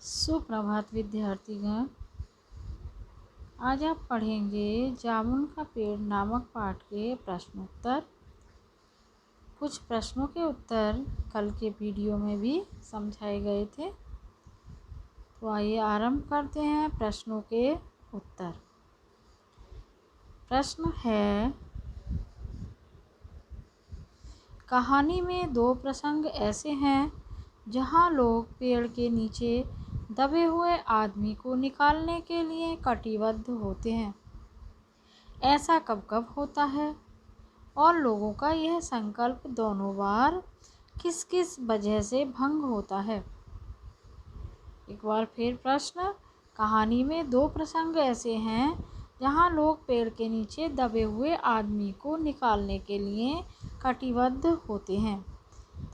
सुप्रभात विद्यार्थीगण। आज आप पढ़ेंगे जामुन का पेड़ नामक पाठ के प्रश्नोत्तर। कुछ प्रश्नों के उत्तर कल के वीडियो में भी समझाए गए थे। तो आइए आरंभ करते हैं प्रश्नों के उत्तर। प्रश्न है, कहानी में दो प्रसंग ऐसे हैं जहां लोग पेड़ के नीचे दबे हुए आदमी को निकालने के लिए कटिबद्ध होते हैं। ऐसा कब कब होता है और लोगों का यह संकल्प दोनों बार किस किस वजह से भंग होता है। एक बार फिर प्रश्न, कहानी में दो प्रसंग ऐसे हैं जहां लोग पेड़ के नीचे दबे हुए आदमी को निकालने के लिए कटिबद्ध होते हैं,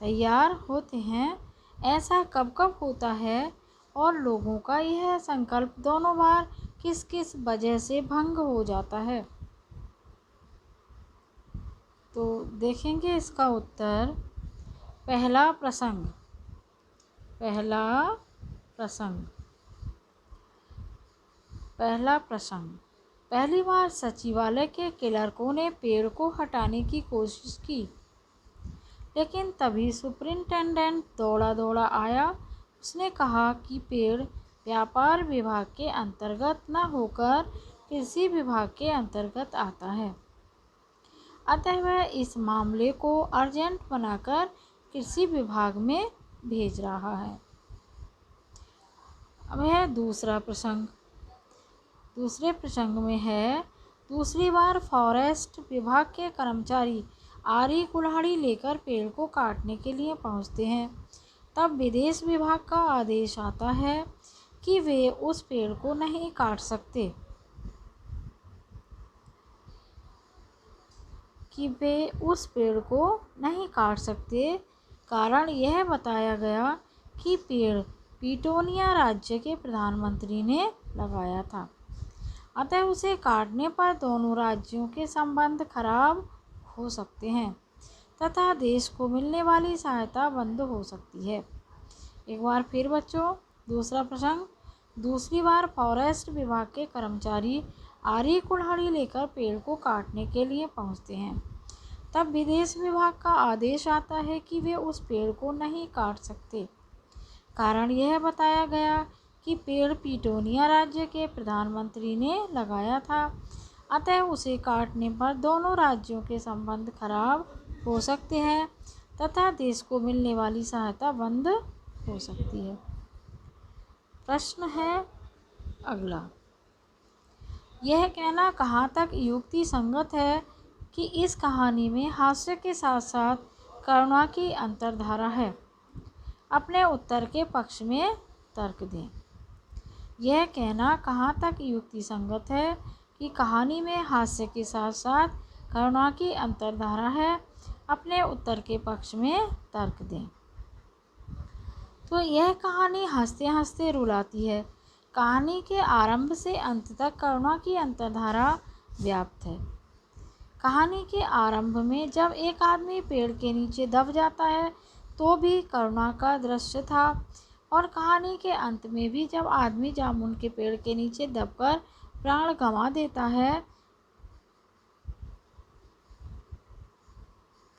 तैयार होते हैं। ऐसा कब कब होता है और लोगों का यह संकल्प दोनों बार किस किस वजह से भंग हो जाता है। तो देखेंगे इसका उत्तर। पहला प्रसंग पहली बार सचिवालय के क्लर्कों ने पेड़ को हटाने की कोशिश की, लेकिन तभी सुपरिंटेंडेंट दौड़ा दौड़ा आया। उसने कहा कि पेड़ व्यापार विभाग के अंतर्गत न होकर कृषि विभाग के अंतर्गत आता है, अतः वह इस मामले को अर्जेंट बनाकर कृषि विभाग में भेज रहा है। अब है दूसरे प्रसंग में है, दूसरी बार फॉरेस्ट विभाग के कर्मचारी आरी कुल्हाड़ी लेकर पेड़ को काटने के लिए पहुंचते हैं। तब विदेश विभाग का आदेश आता है कि वे उस पेड़ को नहीं काट सकते, कारण यह बताया गया कि पेड़ पिटोनिया राज्य के प्रधानमंत्री ने लगाया था, अतः उसे काटने पर दोनों राज्यों के संबंध खराब हो सकते हैं तथा देश को मिलने वाली सहायता बंद हो सकती है। एक बार फिर बच्चों, दूसरा प्रसंग, दूसरी बार फॉरेस्ट विभाग के कर्मचारी आरी कुल्हाड़ी लेकर पेड़ को काटने के लिए पहुंचते हैं। तब विदेश विभाग का आदेश आता है कि वे उस पेड़ को नहीं काट सकते, कारण यह बताया गया कि पेड़ पिटोनिया राज्य के प्रधानमंत्री ने लगाया था, अतः उसे काटने पर दोनों राज्यों के संबंध खराब हो सकते हैं तथा देश को मिलने वाली सहायता बंद हो सकती है। प्रश्न है अगला, यह कहना कहाँ तक युक्ति संगत है कि इस कहानी में हास्य के साथ साथ करुणा की अंतर्धारा है। अपने उत्तर के पक्ष में तर्क दें। यह कहना कहाँ तक युक्ति संगत है कि कहानी में हास्य के साथ साथ करुणा की अंतर्धारा है। अपने उत्तर के पक्ष में तर्क दें। तो यह कहानी हंसते हंसते रुलाती है। कहानी के आरंभ से अंत तक करुणा की अंतर्धारा व्याप्त है। कहानी के आरंभ में जब एक आदमी पेड़ के नीचे दब जाता है तो भी करुणा का दृश्य था, और कहानी के अंत में भी जब आदमी जामुन के पेड़ के नीचे दबकर प्राण गंवा देता है।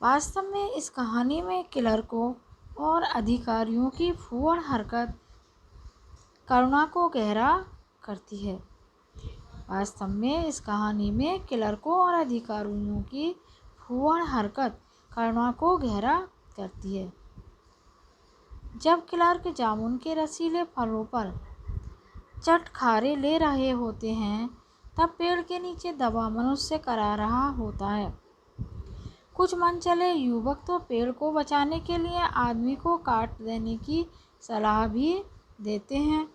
वास्तव में इस कहानी में क्लर्कों और अधिकारियों की फूहड़ हरकत करुणा को गहरा करती है। वास्तव में इस कहानी में क्लर्कों और अधिकारियों की फूहड़ हरकत करुणा को गहरा करती है। जब क्लर्क जामुन के रसीले फलों पर चटखारे ले रहे होते हैं, तब पेड़ के नीचे दबा मनुष्य करा रहा होता है। कुछ मनचले युवक तो पेड़ को बचाने के लिए आदमी को काट देने की सलाह भी देते हैं।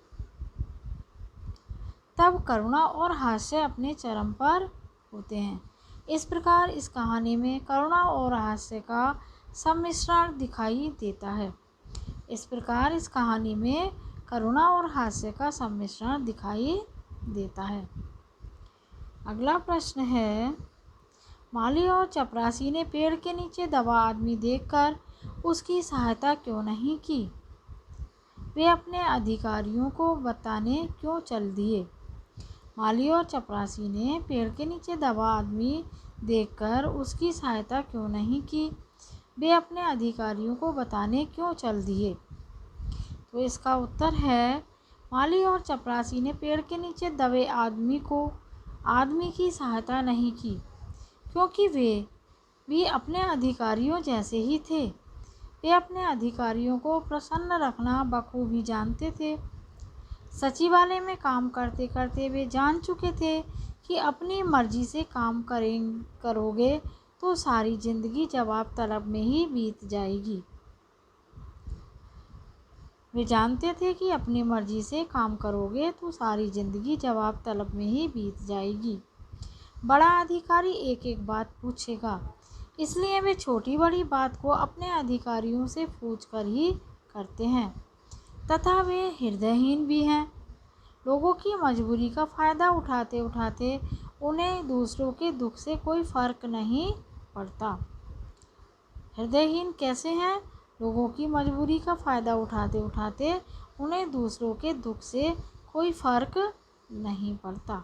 तब करुणा और हास्य अपने चरम पर होते हैं। इस प्रकार इस कहानी में करुणा और हास्य का सम्मिश्रण दिखाई देता है। अगला प्रश्न है, माली और चपरासी ने पेड़ के नीचे दबा आदमी देखकर उसकी सहायता क्यों नहीं की। वे अपने अधिकारियों को बताने क्यों चल दिए? माली और चपरासी ने पेड़ के नीचे दबा आदमी देखकर उसकी सहायता क्यों नहीं की? वे अपने अधिकारियों को बताने क्यों चल दिए? तो इसका उत्तर है, माली और चपरासी ने पेड़ के नीचे दबे आदमी की सहायता नहीं की, क्योंकि वे भी अपने अधिकारियों जैसे ही थे। वे अपने अधिकारियों को प्रसन्न रखना बखूबी जानते थे। सचिवालय में काम करते करते वे जान चुके थे कि अपनी मर्जी से काम करोगे तो सारी जिंदगी जवाब तलब में ही बीत जाएगी। वे जानते थे कि अपनी मर्जी से काम करोगे तो सारी जिंदगी जवाब तलब में ही बीत जाएगी। बड़ा अधिकारी एक एक बात पूछेगा, इसलिए वे छोटी बड़ी बात को अपने अधिकारियों से पूछकर ही करते हैं, तथा वे हृदयहीन भी हैं। लोगों की मजबूरी का फ़ायदा उठाते उठाते उन्हें दूसरों के दुख से कोई फ़र्क नहीं पड़ता। हृदयहीन कैसे हैं? लोगों की मजबूरी का फ़ायदा उठाते उठाते उन्हें दूसरों के दुख से कोई फ़र्क नहीं पड़ता।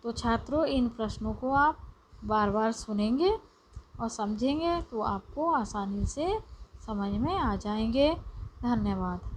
तो छात्रों, इन प्रश्नों को आप बार बार सुनेंगे और समझेंगे तो आपको आसानी से समझ में आ जाएंगे। धन्यवाद।